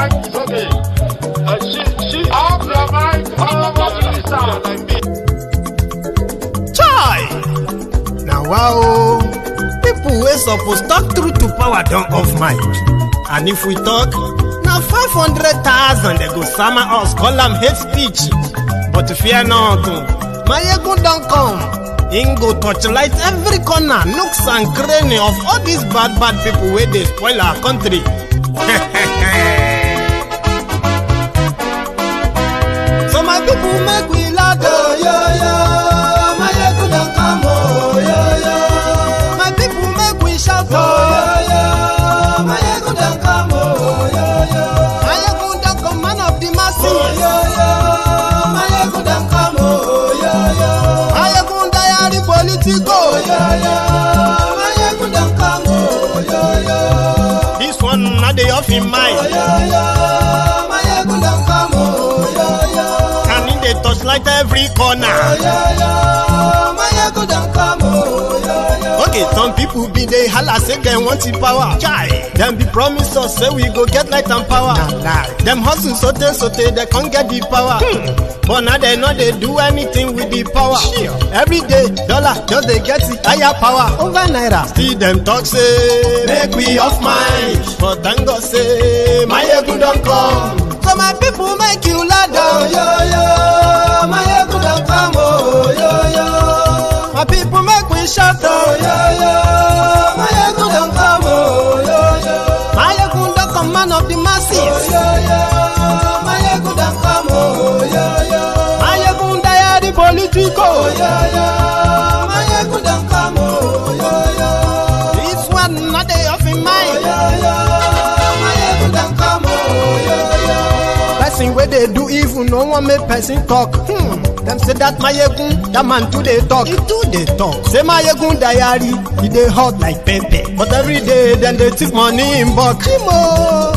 mic is okay. She off your mic. Chai! Now wow, people wey suppose talk truth to power don't off mic. And if we talk, now 500,000 they go summer us, call them hate speech. But fear not, Maiyegun don't come. Him go torchlight every corner, nooks and cranny of all these bad people where they spoil our country. So my people make we laugh, oh, yo, yo. Maiyegun don't come, oh, yo, yo. My people make we shout, oh, yo, yo. Maiyegun don't come, oh, yo, yo. Maiyegun don't come, man of the masses, oh, yo, yo. Maiyegun don't come, oh, yo, yo. Maiyegun diary politico, yo, yo. Maiyegun don't come, oh, yo, yo. This one not the off in mind, oh, yo, yo. Maiyegun don't come, oh, yo, yo. And in the touchlight every corner, oh, yo, yo. Maiyegun don't come, oh, yo, yo. Okay, some people be they holla say they want the power. Chai, them be promise us say we go get light and power. Nah. Them hustle sote they can't get the power. But now they know they do anything with the power. Sure. Every day, dollar just they get the higher power over naira. Still them talk say make we off mind. But thank God say Maiyegun don't come. So my people make you laugh, oh, yo, yo. Maiyegun don't come, oh, yo, yo. My people make we shout, oh, yo, yo. Maiyegun don't come, oh, yo, yo. Maiyegun don't come, man of the masses, oh, yo, yo. Maiyegun don't come, oh, yo, yo. Maiyegun diary politico, oh, yo, yo. Maiyegun don't come, oh, yo, yo. This one not they off in mind, oh, yo, yo. Maiyegun don't come, oh, yo, yo. Person where they do evil, no one make person talk. Them say that Maiyegun, that man too they talk. He too they talk. Say Maiyegun diary, he they hot like pepper. But every day then they take money in bulk.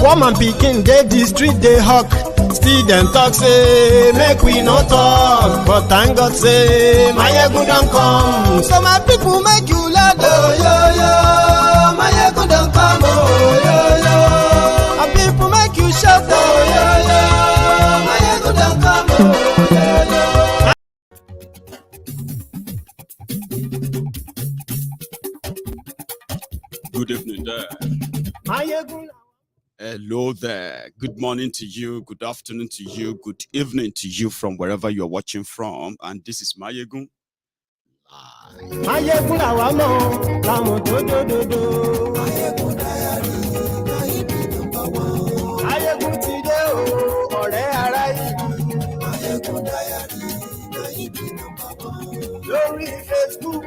Woman picking, they the street they hawk. Still them talk say make we no talk. But thank God say Maiyegun don't come. So my people make you laugh, oh, yo, yo. Maiyegun don't come, oh, yo, yo. My people make you shout, oh, yo, yo. Maiyegun don't come, oh, yo, yo. Good evening there. Hello there. Good morning to you. Good afternoon to you. Good evening to you from wherever you're watching from. And this is Maiyegun. Maiyegun làwa mọ̀, làwọn dòdòdòdò. Maiyegun diary, Maiyegun number one. Maiyegun ti dé o, ọ̀rẹ́ ará ìlú. Maiyegun diary, Maiyegun number one. Lórí Facebook,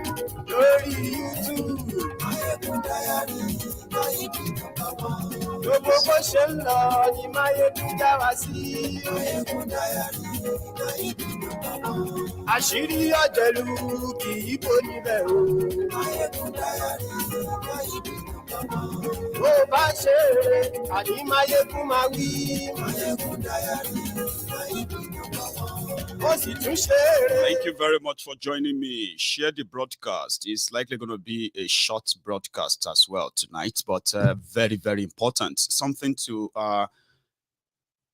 lórí YouTube. Maiyegun diary, Maiyegun number one. Gbogbo bó ṣe ń lọ ni Maiyegun já wa sí. Maiyegun diary, Maiyegun number one. Àṣírí ọ̀jẹ̀lú kì í bò níbẹ̀ o. Maiyegun diary, Maiyegun number one. Bó bá ṣe eré, àní Maiyegun máa wí. Maiyegun diary, Maiyegun number one. Thank you very much for joining me. Share the broadcast. It's likely going to be a short broadcast as well tonight, but very, very important. Something to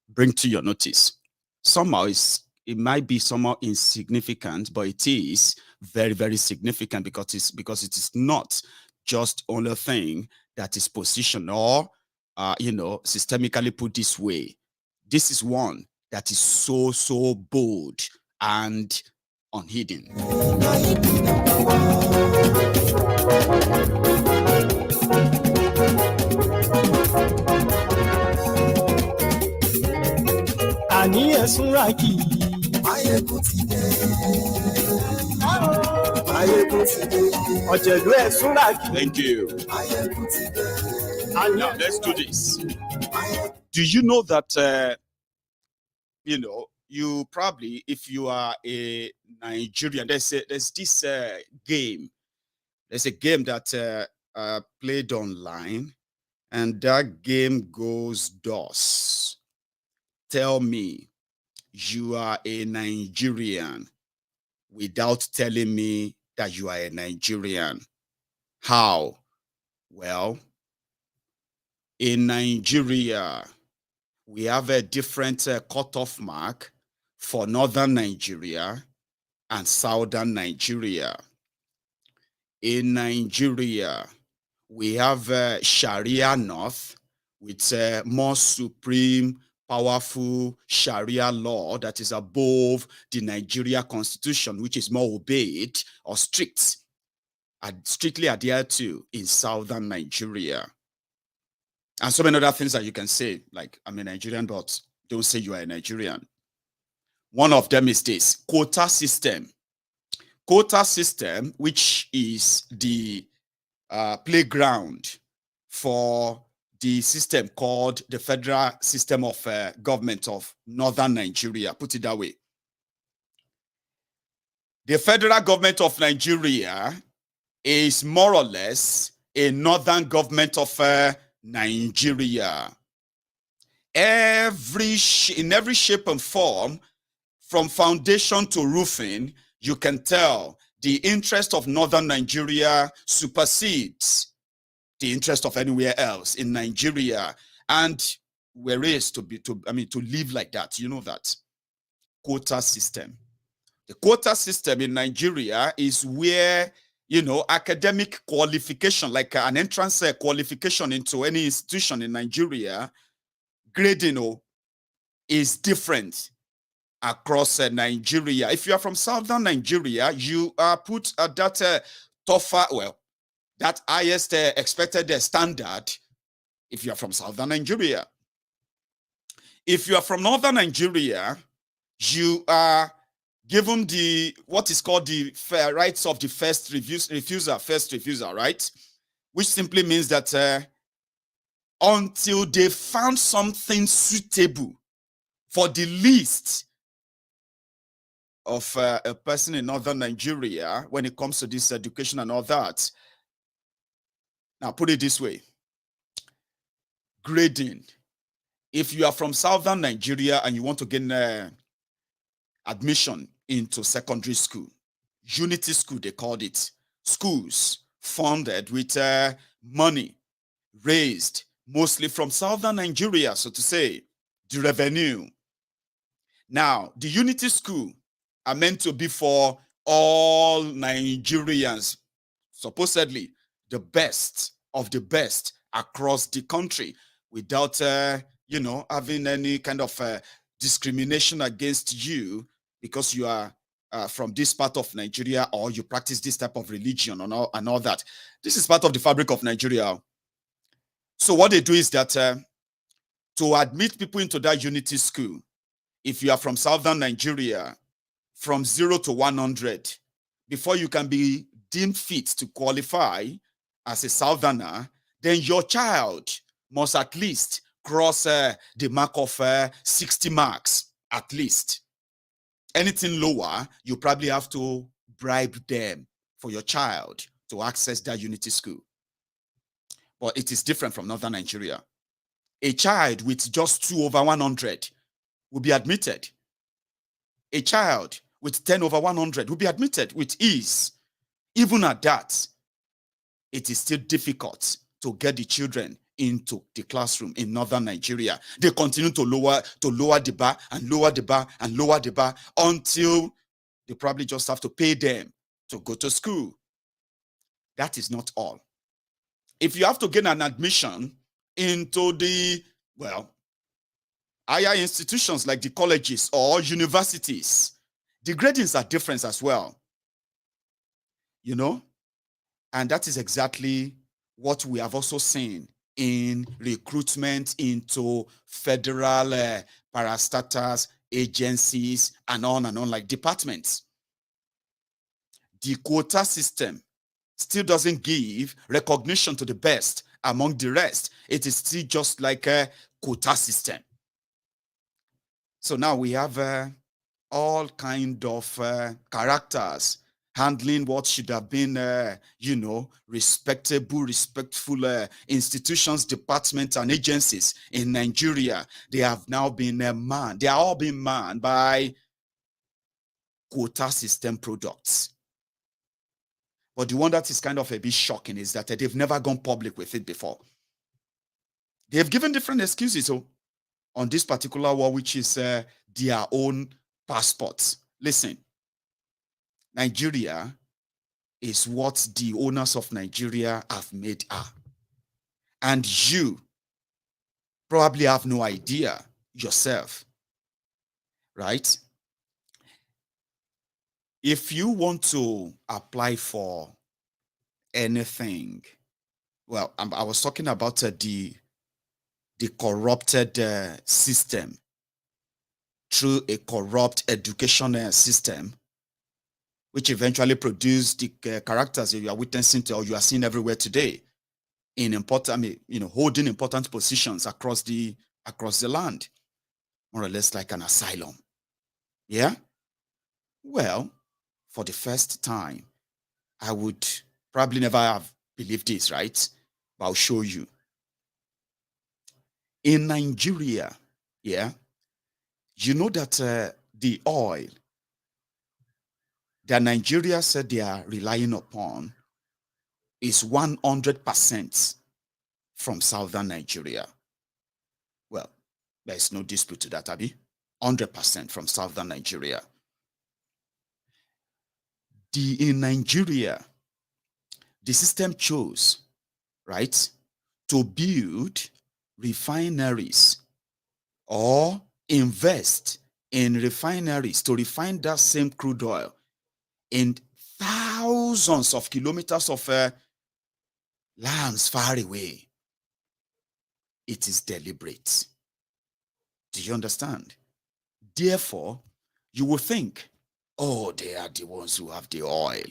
bring to your notice. Somehow it might be somehow insignificant, but it is very, very significant because it is not just only a thing that is positioned or systemically put this way. This is one that is so bold and unhidden. Àní ẹ̀sùn rákì. Maiyegun ti dé. Maiyegun ti dé. Ọ̀jẹ̀lú ẹ̀sùn rákì. Thank you. Maiyegun ti dé. Now let's do this. Do you know that you probably, if you are a Nigerian, there's this game. There's a game that played online, and that game goes thus. Tell me you are a Nigerian without telling me that you are a Nigerian. How? Well, in Nigeria, we have a different cutoff mark for northern Nigeria and southern Nigeria. In Nigeria, we have Sharia North with more supreme, powerful Sharia law that is above the Nigeria constitution, which is more obeyed or strictly adhered to in southern Nigeria. And so many other things that you can say, like, I'm a Nigerian, but don't say you are a Nigerian. One of them is this quota system. Quota system, which is the playground for the system called the federal system of government of northern Nigeria, put it that way. The federal government of Nigeria is more or less a northern government of Nigeria. In every shape and form, from foundation to roofing, you can tell the interest of northern Nigeria supersedes the interest of anywhere else in Nigeria. And we're raised to live like that. You know that. Quota system. The quota system in Nigeria is where, academic qualification, like an entrance qualification into any institution in Nigeria, grading is different across Nigeria. If you are from southern Nigeria, you are put at that tougher, that highest expected standard if you are from southern Nigeria. If you are from northern Nigeria, you are given what is called the rights of the first refuser, right? Which simply means that until they found something suitable for the least of a person in northern Nigeria when it comes to this education and all that. Now, put it this way. Grading. If you are from southern Nigeria and you want to gain admission into secondary school, unity school, they called it, schools funded with money raised mostly from southern Nigeria, so to say, the revenue. Now, the unity school are meant to be for all Nigerians, supposedly the best of the best across the country, without having any kind of discrimination against you because you are from this part of Nigeria or you practice this type of religion and all that. This is part of the fabric of Nigeria. So what they do is that to admit people into that unity school, if you are from southern Nigeria, from 0 to 100, before you can be deemed fit to qualify as a southerner, then your child must at least cross the mark of 60 marks, at least. Anything lower, you probably have to bribe them for your child to access that unity school. But it is different from northern Nigeria. A child with just 2 over 100 will be admitted. A child with 10 over 100 will be admitted with ease. Even at that, it is still difficult to get the children into the classroom in northern Nigeria. They continue to lower the bar and lower the bar and lower the bar until they probably just have to pay them to go to school. That is not all. If you have to gain an admission into the, higher institutions like the colleges or universities, the gradings are different as well. And that is exactly what we have also seen in recruitment into federal parastatals, agencies, and on, like departments. The quota system still doesn't give recognition to the best among the rest. It is still just like a quota system. So now we have all kind of characters handling what should have been, respectful institutions, departments, and agencies in Nigeria. They have now been manned. They are all being manned by quota system products. But the one that is kind of a bit shocking is that they've never gone public with it before. They've given different excuses. So on this particular war, which is their own passports. Listen, Nigeria is what the owners of Nigeria have made her. And you probably have no idea yourself, right? If you want to apply for anything, well, I was talking about the corrupted system through a corrupt education system, which eventually produced the characters that you are witnessing to, or you are seeing everywhere today, in important, holding important positions across the land, more or less like an asylum. Yeah. Well, for the first time, I would probably never have believed this, right? But I'll show you. In Nigeria, yeah, you know that the oil that Nigeria said they are relying upon is 100% from southern Nigeria. Well, there's no dispute to that, Abby. 100% from southern Nigeria. In Nigeria, the system chose, right, to build refineries or invest in refineries to refine that same crude oil in thousands of kilometers of lands far away. It is deliberate. Do you understand? Therefore, you will think, oh, they are the ones who have the oil.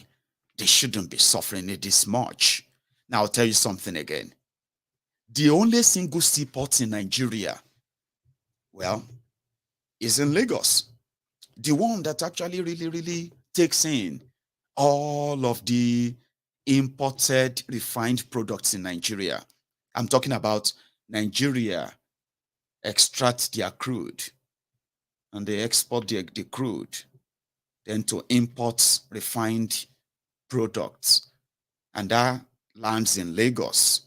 They shouldn't be suffering it this much. Now, I'll tell you something again. The only single seaport in Nigeria, well, is in Lagos. The one that actually really takes in all of the imported refined products in Nigeria. I'm talking about Nigeria extract their crude and they export the crude then to import refined products. And that lands in Lagos,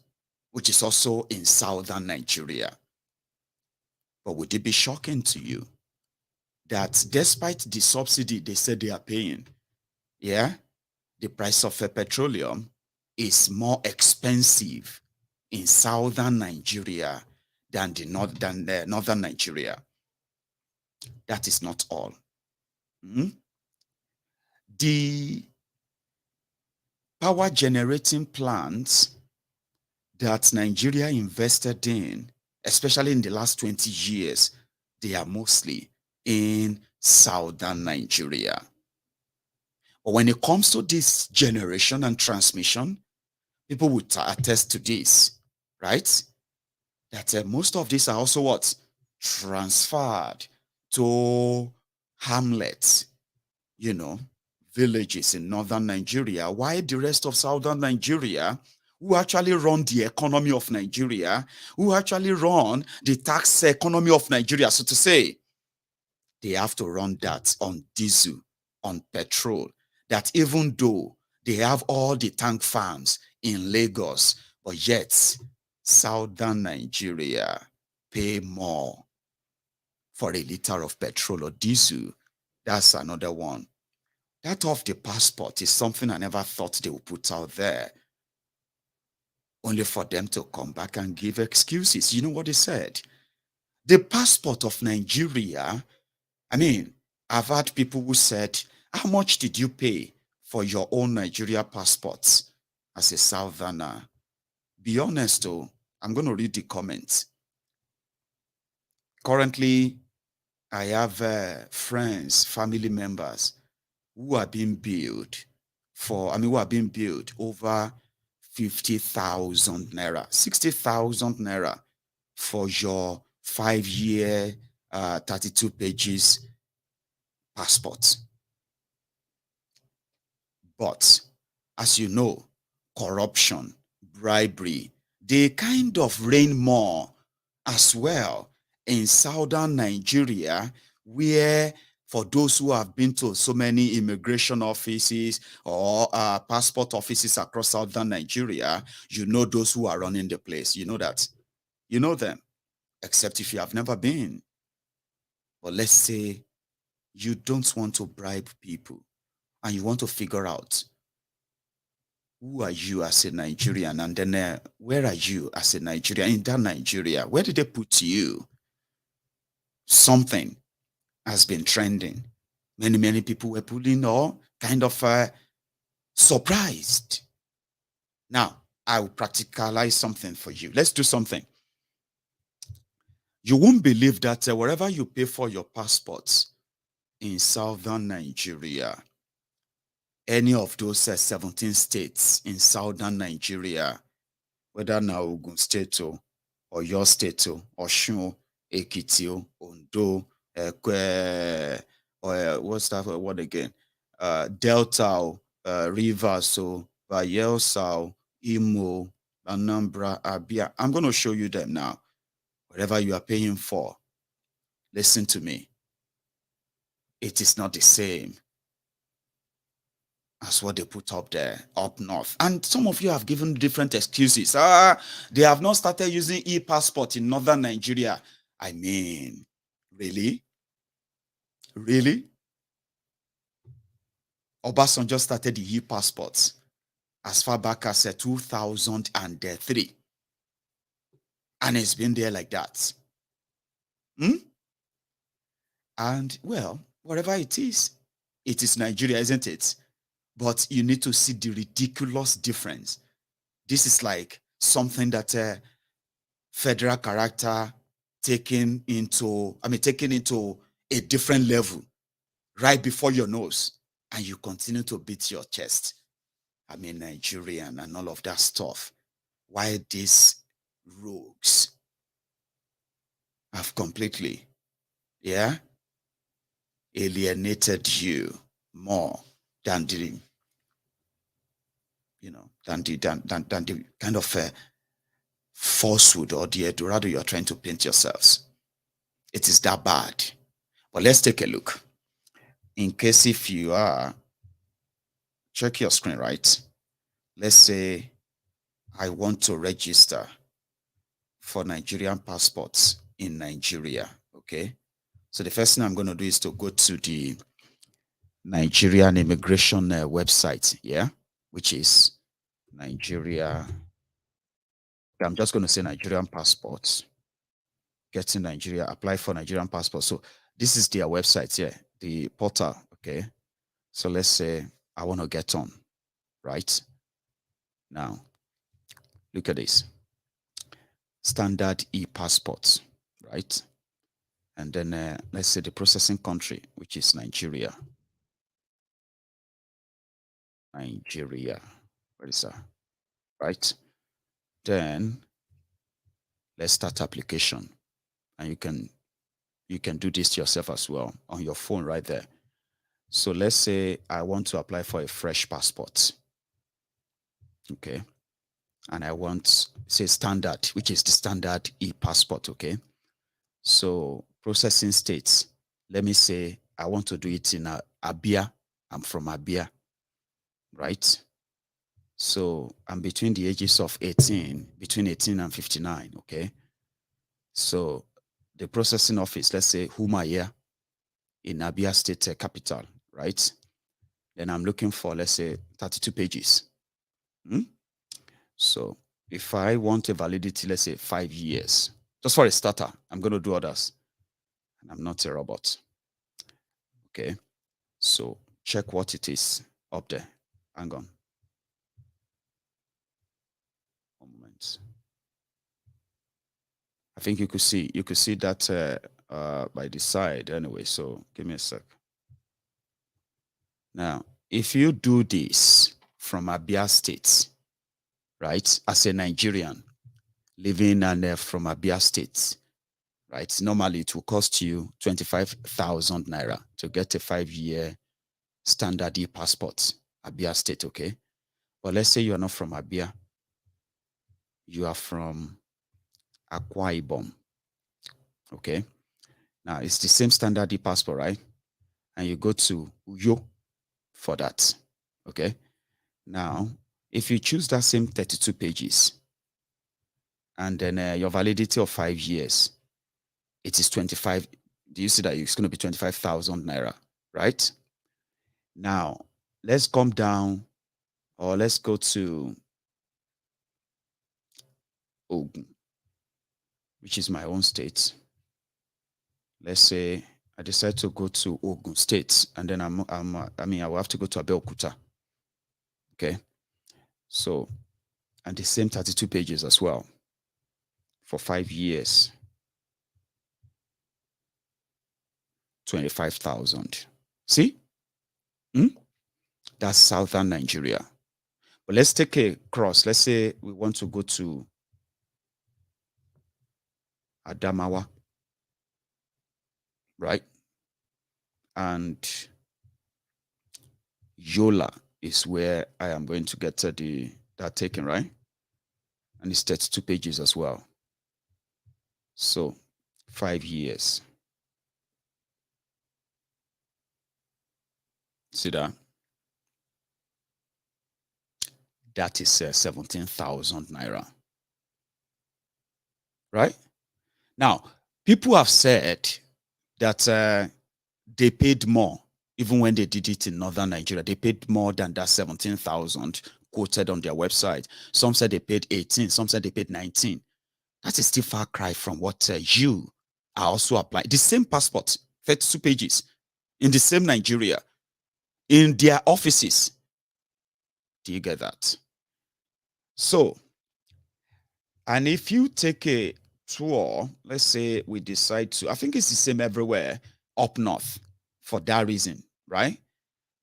which is also in southern Nigeria. But would it be shocking to you that despite the subsidy they said they are paying, yeah, the price of petroleum is more expensive in southern Nigeria than the northern Nigeria? That is not all. The power generating plants that Nigeria invested in, especially in the last 20 years, they are mostly in southern Nigeria. But when it comes to this generation and transmission, people would attest to this, right? That most of these are also what? Transferred to hamlets, villages in northern Nigeria, while the rest of southern Nigeria, who actually run the economy of Nigeria, who actually run the tax economy of Nigeria, so to say, they have to run that on diesel, on petrol, that even though they have all the tank farms in Lagos, but yet southern Nigeria pay more for a liter of petrol or diesel. That's another one. That of the passport is something I never thought they would put out there, only for them to come back and give excuses. You know what they said? The passport of Nigeria, I've had people who said, how much did you pay for your own Nigeria passports as a southerner? Be honest, though, I'm going to read the comments. Currently, I have friends, family members who are being billed over 50,000 naira, 60,000 naira for your 5-year, 32 pages passport. But as you know, corruption, bribery, they kind of reign more as well in southern Nigeria, where for those who have been to so many immigration offices or passport offices across southern Nigeria, you know those who are running the place. You know that. You know them. except if you have never been. But let's say you don't want to bribe people and you want to figure out who are you as a Nigerian, and then where are you as a Nigerian in that Nigeria? Where did they put you? Something has been trending. Many people were pulling or kind of surprised. Now, I will practicalize something for you. Let's do something. You won't believe that wherever you pay for your passports in southern Nigeria, any of those 17 states in southern Nigeria, whether now Ogun State or your state or Osun, Ekiti, Ondo, what's that word again? Delta, Rivers, Bayelsa, Imo, Anambra, Abia. I'm going to show you them now. Whatever you are paying for, listen to me. It is not the same as what they put up there, up north. And some of you have given different excuses. They have not started using e-passport in northern Nigeria. I mean, really? Really? Obasanjo started the e-passports as far back as 2003. And it's been there like that. And, well, whatever it is Nigeria, isn't it? But you need to see the ridiculous difference. This is like something that federal character taken into a different level right before your nose, and you continue to beat your chest. I'm a Nigerian and all of that stuff. Why these rogues have completely, alienated you more than the, than the kind of falsehood or the Eldorado you're trying to paint yourselves. It is that bad. But let's take a look. In case if you are, check your screen, right? Let's say I want to register for Nigerian passports in Nigeria, okay? So the first thing I'm going to do is to go to the Nigerian immigration website, which is Nigeria. I'm just going to say Nigerian passports. Get in Nigeria, apply for Nigerian passport. So this is their website, the portal, okay? So let's say I want to get on, right? Now, look at this. Standard e-passports, right? And then let's say the processing country, which is Nigeria. Nigeria, where is that? Right? Then let's start application. And you can do this yourself as well on your phone right there. So let's say I want to apply for a fresh passport. Okay. And I want, say, standard, which is the standard e-passport, okay? So processing states, let me say I want to do it in Abia. I'm from Abia, right? So I'm between the ages of 18, between 18 and 59, okay? So the processing office, let's say Humaya in Abia State capital, right? Then I'm looking for, let's say, 32 pages. So if I want a validity, let's say 5 years, just for a starter, I'm going to do others. And I'm not a robot. Okay. So check what it is up there. Hang on. 1 moment. I think you could see that by the side anyway. So give me a sec. Now, if you do this from Abia State, right, as a Nigerian living from Abia State, right, normally it will cost you 25,000 naira to get a 5-year standard e-passport, Abia State, okay? But let's say you are not from Abia, you are from Akwa Ibom, okay? Now, it's the same standard e-passport, right? And you go to Uyo for that, okay? Now, if you choose that same 32 pages, and then your validity of 5 years, it is 25. Do you see that it's going to be 25,000 naira, right? Now, let's come down, or let's go to Ogun, which is my own state. Let's say I decide to go to Ogun State, and then I will have to go to Abeokuta. Okay. So, and the same 32 pages as well for 5 years. 25,000. See? That's southern Nigeria. But let's take a cross. Let's say we want to go to Adamawa, right? And Yola is where I am going to get that taken, right? And it's 32 pages as well. So 5 years. See that? That is 17,000 naira. Right? Now, people have said that they paid more, even when they did it in northern Nigeria. They paid more than that 17,000 quoted on their website. Some said they paid 18, some said they paid 19. That is still far cry from what you are also applying. The same passport, 32 pages, in the same Nigeria, in their offices. Do you get that? So, and if you take a tour, let's say we decide to, I think it's the same everywhere up north for that reason, right?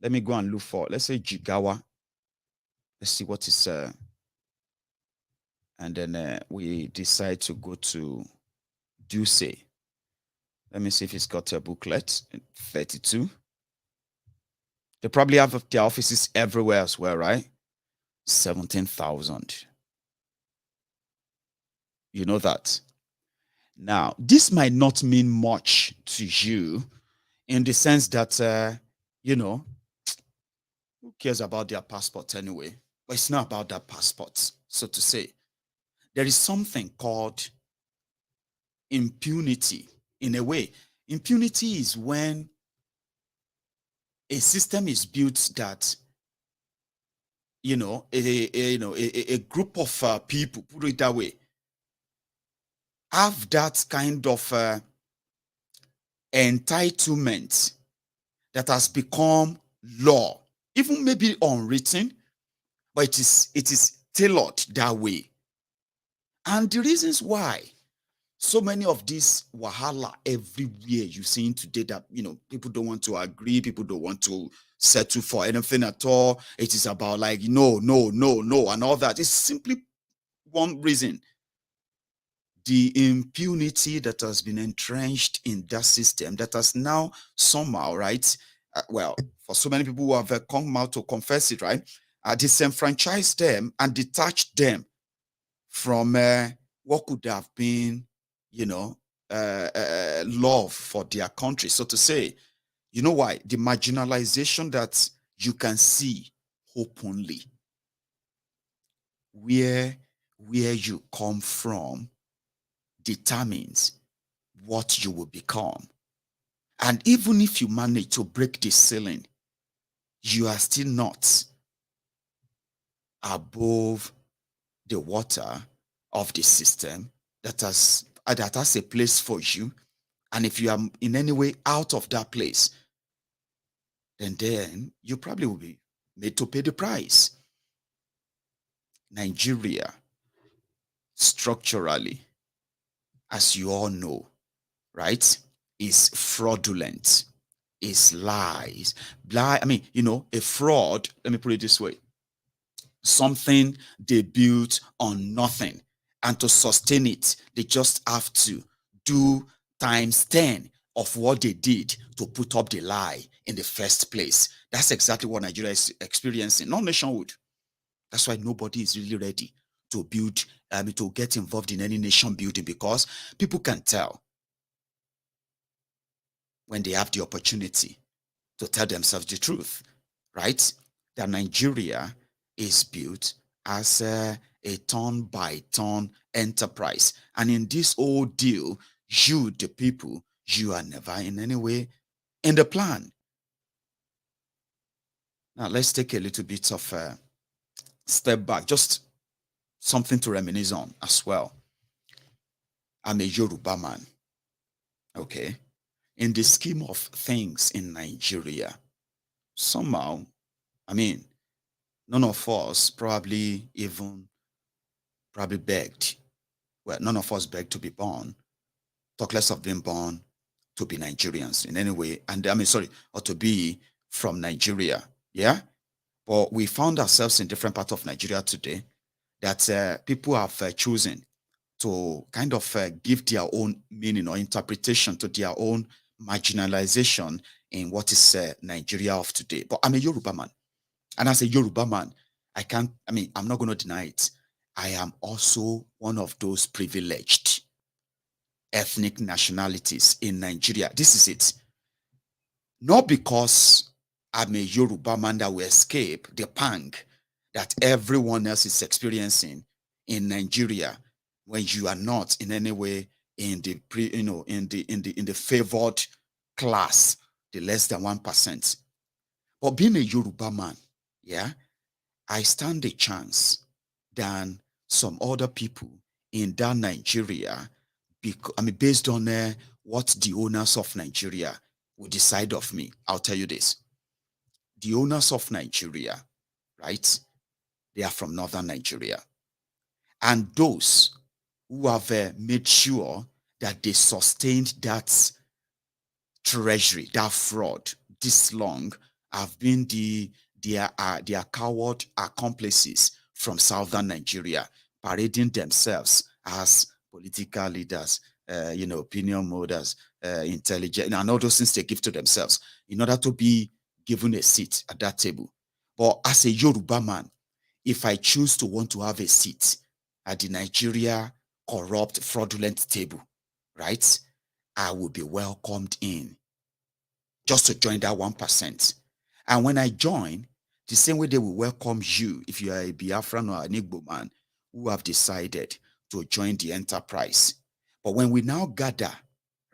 Let me go and look for, let's say Jigawa. Let's see what is, and then we decide to go to Duse. Let me see if it's got a booklet, 32. They probably have their offices everywhere as well, right? 17,000. You know that. Now, this might not mean much to you in the sense that, who cares about their passport anyway? But it's not about that passport, so to say. There is something called impunity. In a way, impunity is when a system is built that, a group of people, put it that way, have that kind of entitlement that has become law, even maybe unwritten, but it is tailored that way. And the reasons why so many of these wahala everywhere you seeing today that, people don't want to agree, people don't want to settle for anything at all. It is about like, no, and all that. It's simply one reason. The impunity that has been entrenched in that system that has now somehow, right? For so many people who have come out to confess it, right? Disenfranchised them and detached them from what could have been, love for their country, so to say. You know why? The marginalization that you can see openly, where you come from determines what you will become. And even if you manage to break the ceiling, you are still not above the water of the system that has a place for you. And if you are in any way out of that place, then you probably will be made to pay the price. Nigeria, structurally, as you all know, right, is fraudulent, is lies. A fraud, let me put it this way. Something they built on nothing. And to sustain it, they just have to do times 10 of what they did to put up the lie in the first place. That's exactly what Nigeria is experiencing. Not nationhood. That's why nobody is really ready to build, to get involved in any nation building, because people can tell when they have the opportunity to tell themselves the truth, right? That Nigeria is built as a turn-by-turn enterprise. And in this whole deal, you, the people, you are never in any way in the plan. Now, let's take a little bit of a step back, just something to reminisce on as well. I'm a Yoruba man, okay? In the scheme of things in Nigeria, somehow, I mean, none of us probably begged. Well, none of us begged to be born, talk less of being born to be Nigerians in any way. And I mean, sorry, or to be from Nigeria. Yeah. But we found ourselves in different parts of Nigeria today that people have chosen to kind of give their own meaning or interpretation to their own marginalization in what is Nigeria of today. But I'm a Yoruba man. And as a Yoruba man, I'm not going to deny it. I am also one of those privileged ethnic nationalities in Nigeria. This is it. Not because I'm a Yoruba man that will escape the pang that everyone else is experiencing in Nigeria when you are not in any way in the in the favored class, the less than 1%. But being a Yoruba man, yeah, I stand a chance than some other people in that Nigeria, based on what the owners of Nigeria will decide of me. I'll tell you this. The owners of Nigeria, right, they are from northern Nigeria. And those who have made sure that they sustained that treasury, that fraud this long, have been their coward accomplices from southern Nigeria, parading themselves as political leaders, opinion molders, intelligent, and all those things they give to themselves in order to be given a seat at that table. But as a Yoruba man, if I choose to want to have a seat at the Nigeria corrupt, fraudulent table, right, I will be welcomed in just to join that 1%. And when I join, the same way they will welcome you if you are a Biafran or an Igbo man who have decided to join the enterprise. But when we now gather,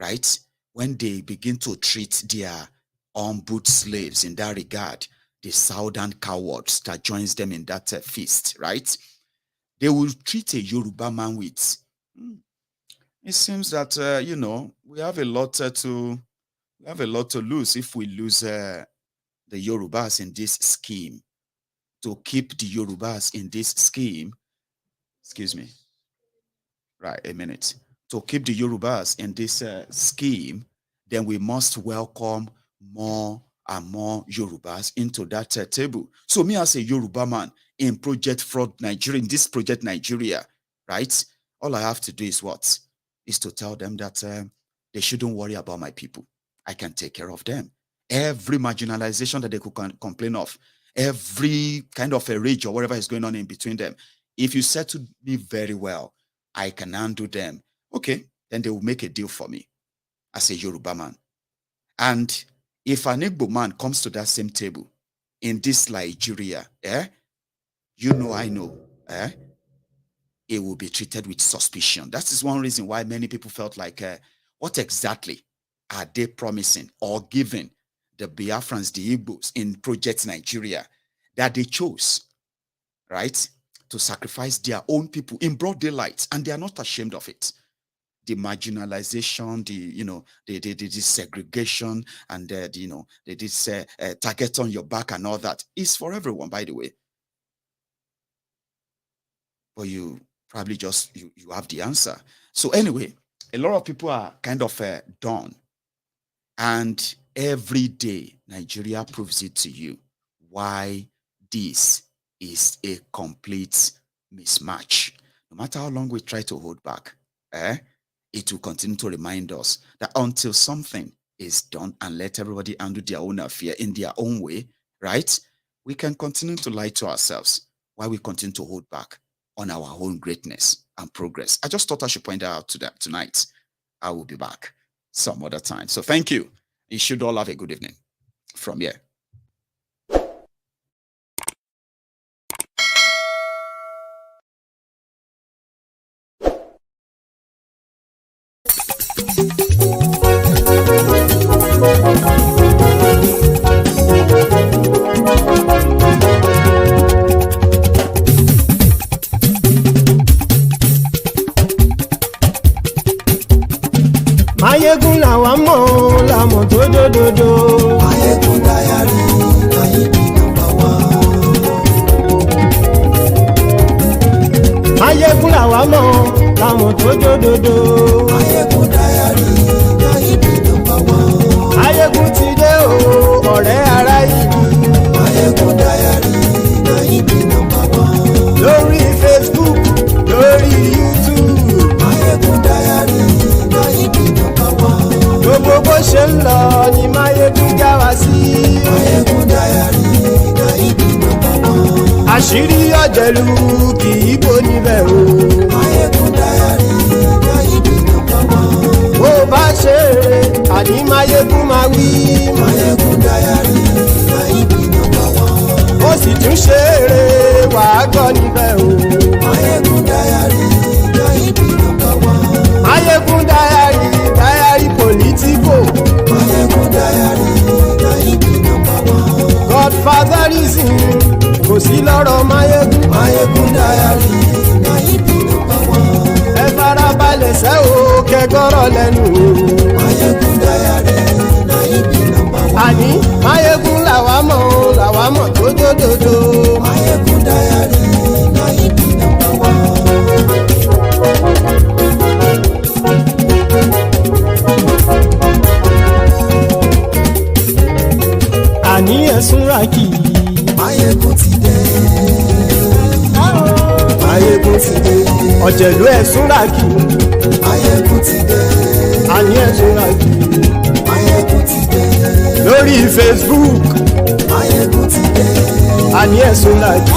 right, when they begin to treat their on-boot slaves in that regard, the southern cowards that joins them in that feast, right, they will treat a Yoruba man with, it seems that, we have a lot to lose if we lose the Yorubas in this scheme. To keep the Yorubas in this scheme, excuse me, right, a minute. To keep the Yorubas in this scheme, then we must welcome more and more Yorubas into that table. So me as a Yoruba man in Project Fraud Nigeria, in this Project Nigeria, right? All I have to do is what? Is to tell them that they shouldn't worry about my people. I can take care of them. Every marginalization that they could complain of, every kind of a rage or whatever is going on in between them, if you settle me very well, I can handle them. Okay, then they will make a deal for me as a Yoruba man. And if an Igbo man comes to that same table in this Nigeria, I know, it will be treated with suspicion. That is one reason why many people felt like, what exactly are they promising or giving the Biafrans, the Igbos in Project Nigeria that they chose, right, to sacrifice their own people in broad daylight, and they are not ashamed of it. The marginalization, the segregation, and this target on your back and all that is for everyone, by the way. But you probably just you have the answer. So anyway, a lot of people are kind of done, and every day Nigeria proves it to you why this is a complete mismatch. No matter how long we try to hold back, it will continue to remind us that until something is done and let everybody handle their own affair in their own way, right, we can continue to lie to ourselves while we continue to hold back on our own greatness and progress. I just thought I should point that out to that tonight. I will be back some other time. So thank you. You should all have a good evening from here. mọ̀ la mọ̀ tó dòdòdò. Maiyegun diary na him be number one. Maiyegun làwa mọ̀ la mọ̀ tó dòdòdò. Maiyegun diary na him be number one. Maiyegun ti dé o ọ̀rẹ́ ara ìlú. Maiyegun diary na him be number one. Lórí Facebook lórí YouTube. Maiyegun diary na him be number one. Gbogbo bó ṣe ń lọ ni Maiyegun já wa sí. Maiyegun diary na him be number one. Àṣírí ọ̀jẹ̀lú kì í bò níbẹ̀ o. Maiyegun diary na him be number one. Bó bá ṣe eré àní Maiyegun máa wí. Maiyegun diary na him be number one. Ó sì tún ṣe eré wàá gbọ́ níbẹ̀ o. Maiyegun diary na him be number one. Maiyegun diary politico. Maiyegun diary na him be number one. Godfatherism kò sí lọ́rọ̀ Maiyegun. Maiyegun diary na him be number one. Ẹ farabalẹ̀ sẹ́ o kẹgọ́rọ̀ lẹ́nu o. Maiyegun diary na him be number one. Àní Maiyegun làwa mọ̀ tó dòdòdò. Maiyegun diary na him be number one. Àní ẹ̀sùn ràkì. Maiyegun ti dé. Maiyegun ti dé. Ọ̀jẹ̀lú ẹ̀sùn ràkì. Maiyegun ti dé. Àní ẹ̀sùn ràkì. Maiyegun ti dé. Lórí Facebook. Maiyegun ti dé. Àní ẹ̀sùn ràkì.